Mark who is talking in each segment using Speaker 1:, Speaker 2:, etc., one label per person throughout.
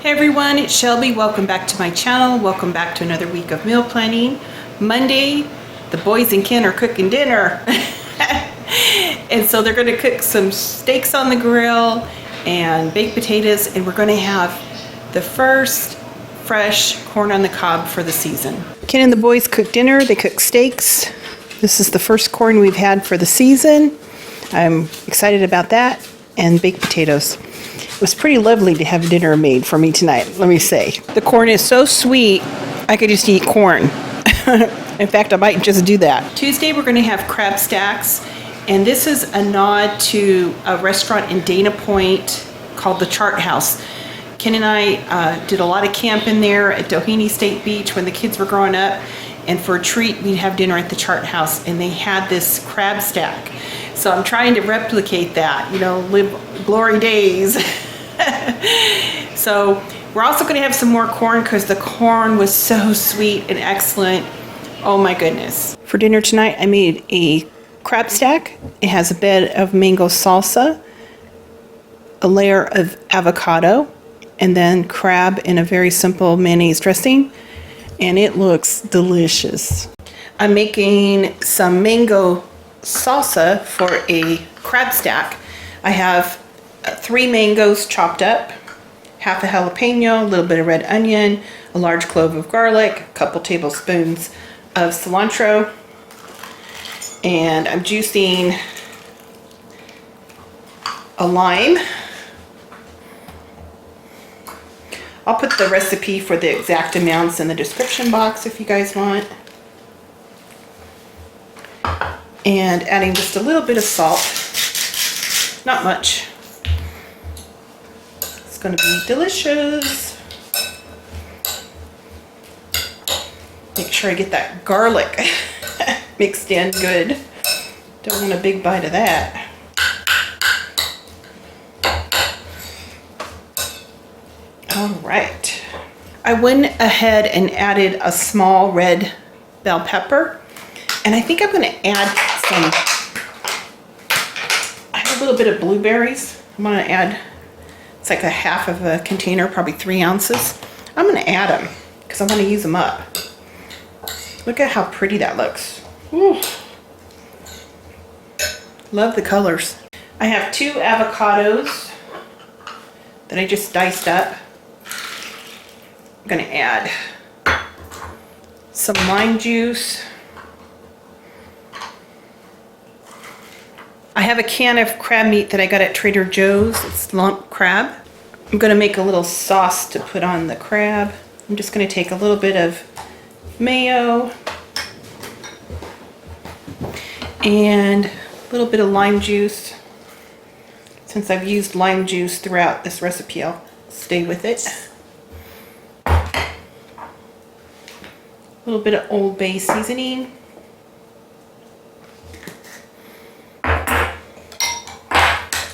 Speaker 1: Hey everyone, it's Shelby. Welcome back to my channel. Welcome back to another week of meal planning. Monday, the boys and Ken are cooking dinner. And so they're gonna cook some steaks on the grill and baked potatoes, and we're gonna have the first fresh corn on the cob for the season. Ken and the boys cook dinner. They cook steaks. This is the first corn we've had for the season. I'm excited about that, and baked potatoes. It was pretty lovely to have dinner made for me tonight, let me say. The corn is so sweet, I could just eat corn. In fact, I might just do that. Tuesday, we're gonna have crab stacks, and this is a nod to a restaurant in Dana Point called the Chart House. Ken and I did a lot of camping there at Doheny State Beach when the kids were growing up, and for a treat, we'd have dinner at the Chart House, and they had this crab stack. So I'm trying to replicate that, you know, live glory days. So we're also going to have some more corn because the corn was so sweet and excellent. Oh my goodness. For dinner tonight, I made a crab stack. It has a bed of mango salsa, a layer of avocado, and then crab in a very simple mayonnaise dressing. And it looks delicious. I'm making some mango salsa for a crab stack. I have 3 mangoes chopped up, half a jalapeno, a little bit of red onion, a large clove of garlic, a couple tablespoons of cilantro, and I'm juicing a lime. I'll put the recipe for the exact amounts in the description box if you guys want. And adding just a little bit of salt, not much. It's going to be delicious. Make sure I get that garlic mixed in good. Don't want a big bite of that. All right. I went ahead and added a small red bell pepper. And I think I'm going to add I have a little bit of blueberries. I'm going to add, it's like a half of a container, probably 3 ounces. I'm going to add them because I want to use them up. Look at how pretty that looks. Ooh. Love the colors. I have 2 avocados that I just diced up. I'm going to add some lime juice. I have a can of crab meat that I got at Trader Joe's. It's lump crab. I'm going to make a little sauce to put on the crab. I'm just going to take a little bit of mayo and a little bit of lime juice. Since I've used lime juice throughout this recipe, I'll stay with it. A little bit of Old Bay seasoning.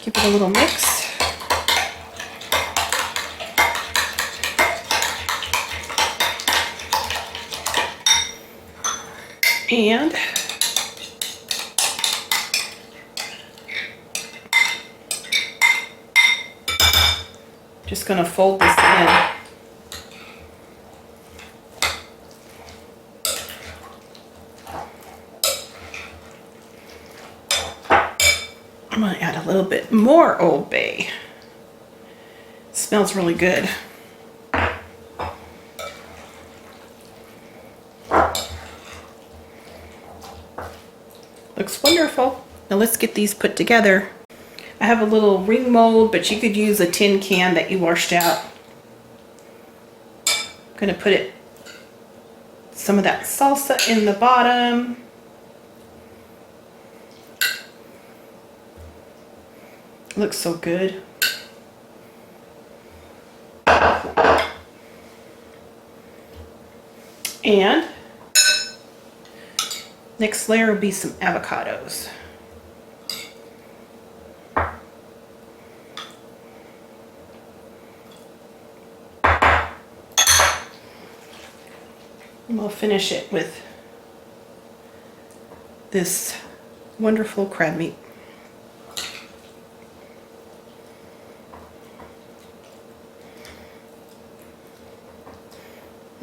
Speaker 1: Give it a little mix. And just going to fold this in. I'm going to add a little bit more Old Bay. It smells really good. Looks wonderful. Now let's get these put together. I have a little ring mold, but you could use a tin can that you washed out. I'm going to put some of that salsa in the bottom. Looks so good. And next layer will be some avocados. And we'll finish it with this wonderful crab meat.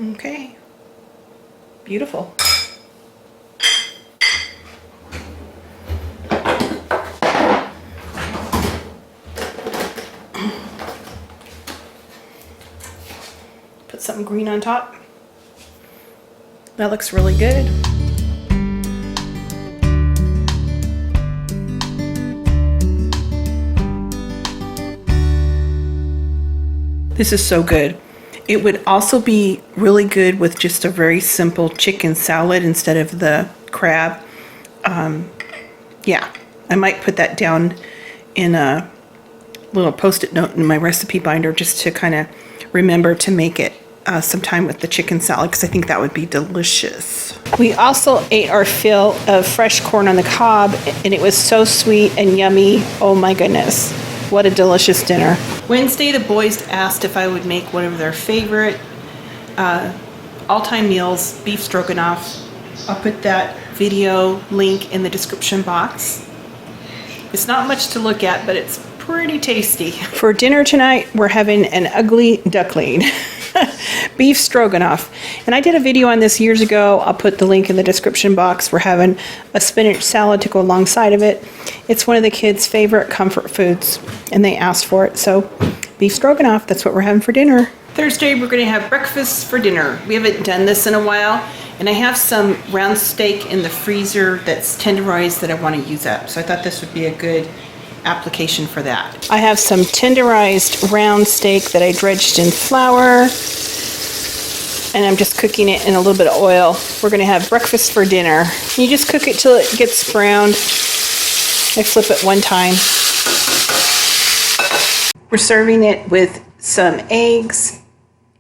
Speaker 1: Okay, beautiful. Put something green on top. That looks really good. This is so good. It would also be really good with just a very simple chicken salad instead of the crab. Yeah, I might put that down in a little post-it note in my recipe binder just to kind of remember to make it sometime with the chicken salad, because I think that would be delicious. We also ate our fill of fresh corn on the cob, and it was so sweet and yummy. Oh my goodness. What a delicious dinner. Wednesday, the boys asked if I would make one of their favorite all-time meals, beef stroganoff. I'll put that video link in the description box. It's not much to look at, but it's pretty tasty. For dinner tonight, we're having an ugly duckling. Beef stroganoff. And I did a video on this years ago. I'll put the link in the description box. We're having a spinach salad to go alongside of it. It's one of the kids' favorite comfort foods, and they asked for it. So beef stroganoff, that's what we're having for dinner. Thursday, we're going to have breakfast for dinner. We haven't done this in a while, and I have some round steak in the freezer that's tenderized that I want to use up. So I thought this would be a good application for that. I have some tenderized round steak that I dredged in flour, and I'm just cooking it in a little bit of oil. We're going to have breakfast for dinner. You just cook it till it gets browned. I flip it one time. We're serving it with some eggs,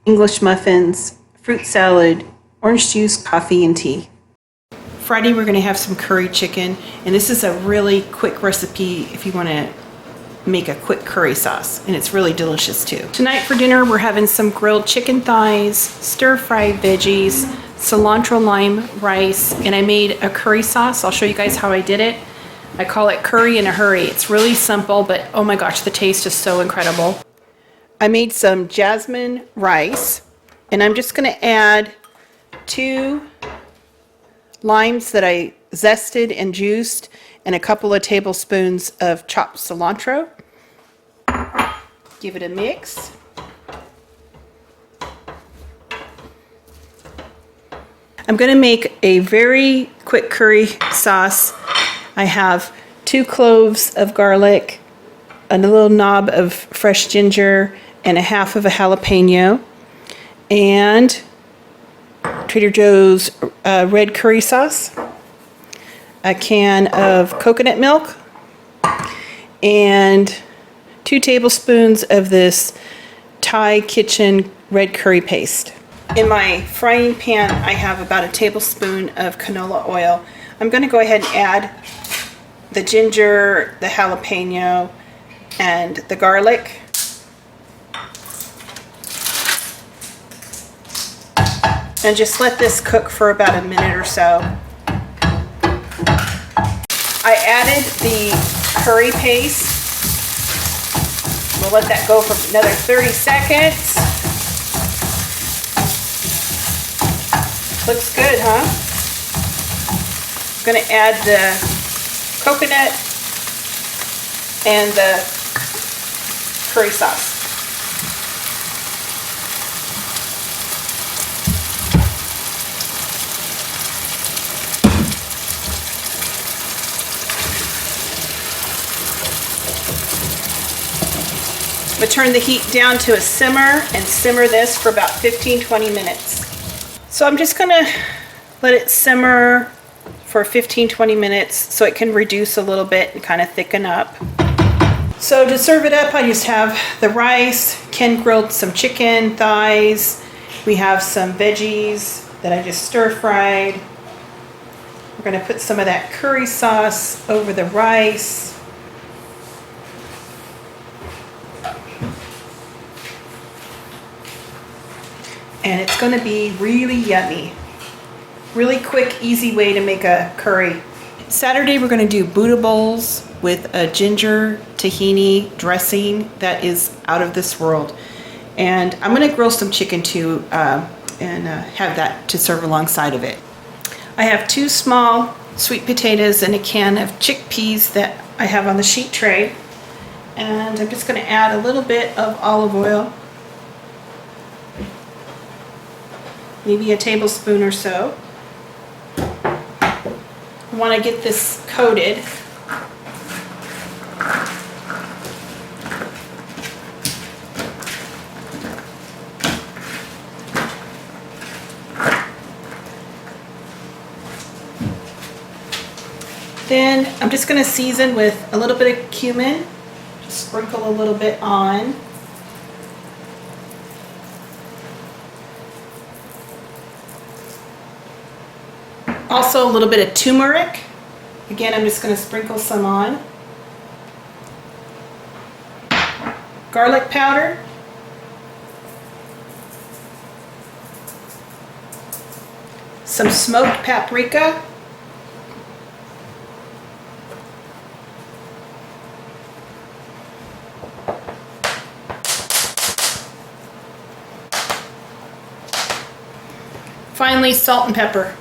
Speaker 1: English muffins, fruit salad, orange juice, coffee, and tea. Friday, we're going to have some curry chicken, and this is a really quick recipe if you want to make a quick curry sauce, and it's really delicious too. Tonight for dinner, we're having some grilled chicken thighs, stir-fried veggies, cilantro lime rice, and I made a curry sauce. I'll show you guys how I did it. I call it curry in a hurry. It's really simple, but oh my gosh, the taste is so incredible. I made some jasmine rice, and I'm just going to add 2 limes that I zested and juiced, and a couple of tablespoons of chopped cilantro. Give it a mix. I'm going to make a very quick curry sauce. I have 2 cloves of garlic, a little knob of fresh ginger, and a half of a jalapeno, and Trader Joe's red curry sauce, a can of coconut milk, and 2 tablespoons of this Thai kitchen red curry paste. In my frying pan, I have about a tablespoon of canola oil. I'm going to go ahead and add the ginger, the jalapeno, and the garlic. And just let this cook for about a minute or so. I added the curry paste. We'll let that go for another 30 seconds. Looks good, huh? I'm going to add the coconut and the curry sauce. I'm going to turn the heat down to a simmer and simmer this for about 15-20 minutes. So I'm just going to let it simmer for 15-20 minutes so it can reduce a little bit and kind of thicken up. So to serve it up, I just have the rice. Ken grilled some chicken thighs. We have some veggies that I just stir fried. We're going to put some of that curry sauce over the rice. And it's going to be really yummy. Really quick, easy way to make a curry. Saturday, we're going to do Buddha bowls with a ginger tahini dressing that is out of this world. And I'm going to grill some chicken too and have that to serve alongside of it. I have 2 small sweet potatoes and a can of chickpeas that I have on the sheet tray. And I'm just going to add a little bit of olive oil, maybe a tablespoon or so. I want to get this coated. Then I'm just going to season with a little bit of cumin. Just sprinkle a little bit on. Also a little bit of turmeric. Again, I'm just going to sprinkle some on. Garlic powder. Some smoked paprika. Finally, salt and pepper.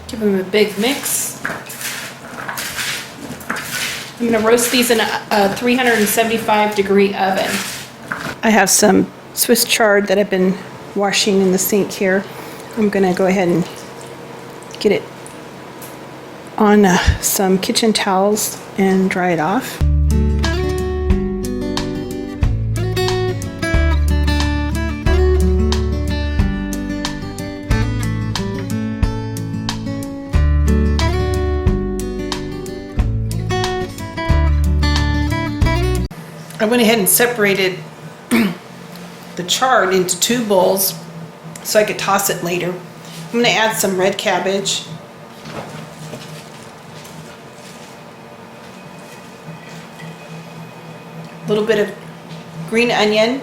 Speaker 1: Give them a big mix. I'm going to roast these in a 375-degree oven. I have some Swiss chard that I've been washing in the sink here. I'm going to go ahead and get it on some kitchen towels and dry it off. I went ahead and separated the chard into 2 bowls so I could toss it later. I'm going to add some red cabbage, a little bit of green onion,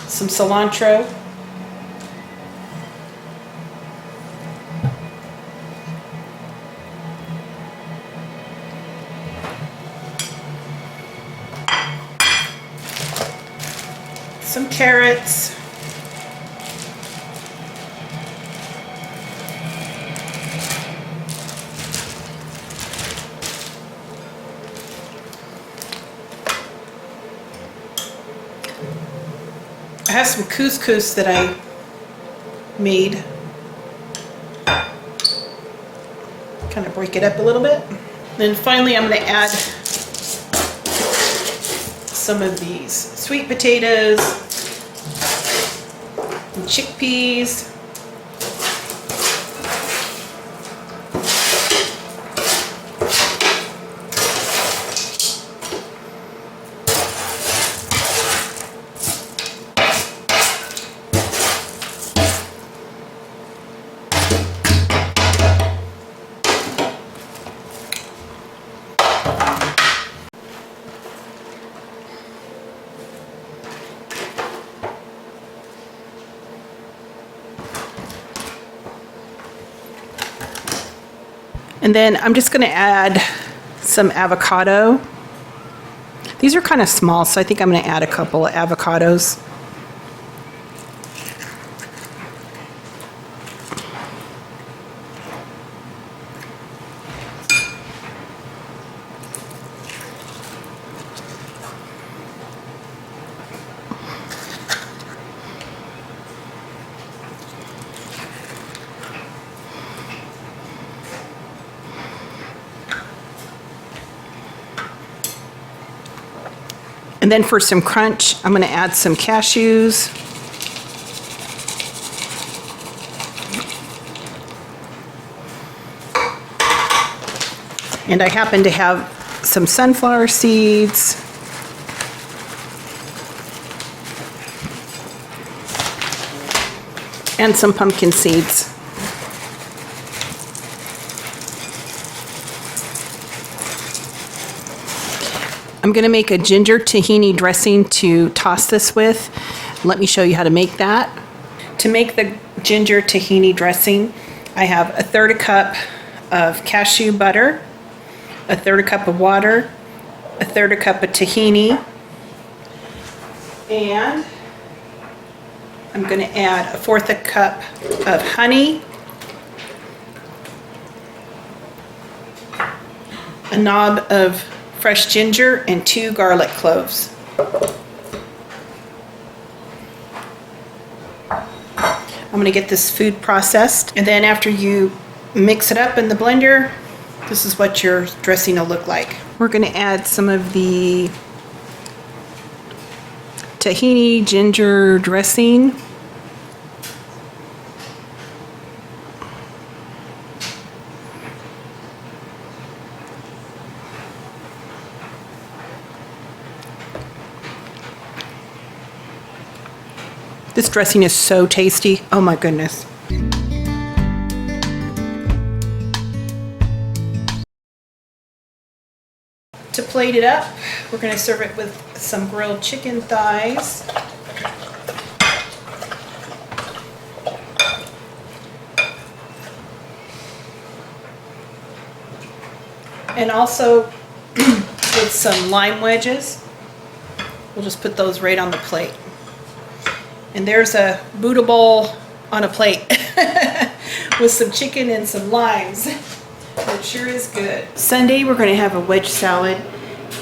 Speaker 1: some cilantro, some carrots, I have some couscous that I made. Kind of break it up a little bit. Then finally I'm going to add some of these sweet potatoes and chickpeas. And then I'm just going to add some avocado. These are kind of small, so I think I'm going to add a couple of avocados. And then for some crunch, I'm going to add some cashews. And I happen to have some sunflower seeds. And some pumpkin seeds. I'm I'm gonna make a ginger tahini dressing to toss this with. Let me show you how to make that. To make the ginger tahini dressing, I have 1/3 cup of cashew butter, 1/3 cup of water, 1/3 cup of tahini, and I'm going to add 1/4 cup of honey, a knob of fresh ginger, and 2 garlic cloves. I'm going to get this food processed, and then after you mix it up in the blender, this is what your dressing will look like. We're going to add some of the tahini ginger dressing. This dressing is so tasty. Oh my goodness. To plate it up, we're going to serve it with some grilled chicken thighs. And also with some lime wedges. We'll just put those right on the plate. And there's a Buddha bowl on a plate with some chicken and some limes. It sure is good. Sunday we're going to have a wedge salad,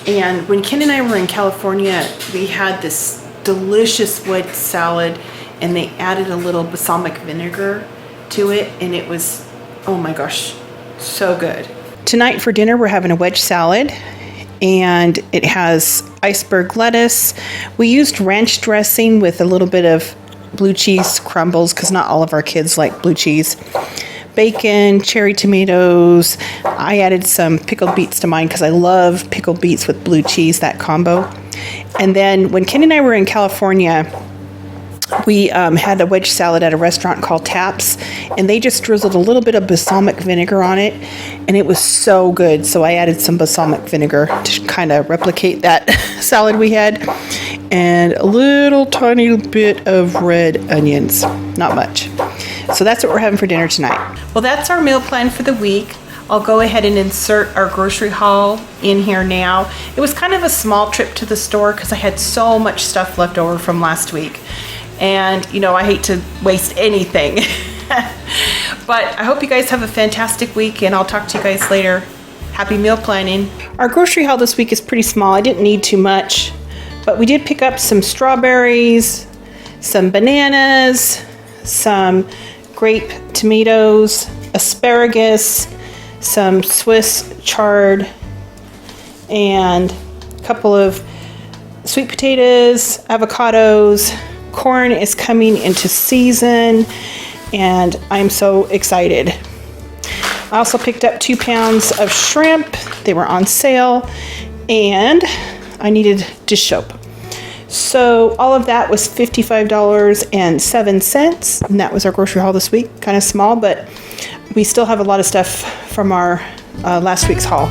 Speaker 1: and when Ken and I were in California, we had this delicious wedge salad, and they added a little balsamic vinegar to it, and it was, oh my gosh, so good. Tonight for dinner we're having a wedge salad, and it has iceberg lettuce. We used ranch dressing with a little bit of blue cheese crumbles because not all of our kids like blue cheese. Bacon, cherry tomatoes. I added some pickled beets to mine because I love pickled beets with blue cheese, that combo. And then when Ken and I were in California, we had a wedge salad at a restaurant called Taps, and they just drizzled a little bit of balsamic vinegar on it, and it was so good. So I added some balsamic vinegar to kind of replicate that salad we had, and a little tiny bit of red onions, not much. So that's what we're having for dinner tonight. Well, that's our meal plan for the week. I'll go ahead and insert our grocery haul in here now. It was kind of a small trip to the store because I had so much stuff left over from last week. And, you know, I hate to waste anything. But I hope you guys have a fantastic week, and I'll talk to you guys later. Happy meal planning. Our grocery haul this week is pretty small. I didn't need too much, but we did pick up some strawberries, some bananas, some grape tomatoes, asparagus, some Swiss chard, and a couple of sweet potatoes, avocados. Corn is coming into season, and I'm so excited. I also picked up 2 pounds of shrimp. They were on sale, and I needed dish soap. So all of that was $55.07, and that was our grocery haul this week. Kind of small, but we still have a lot of stuff from our last week's haul.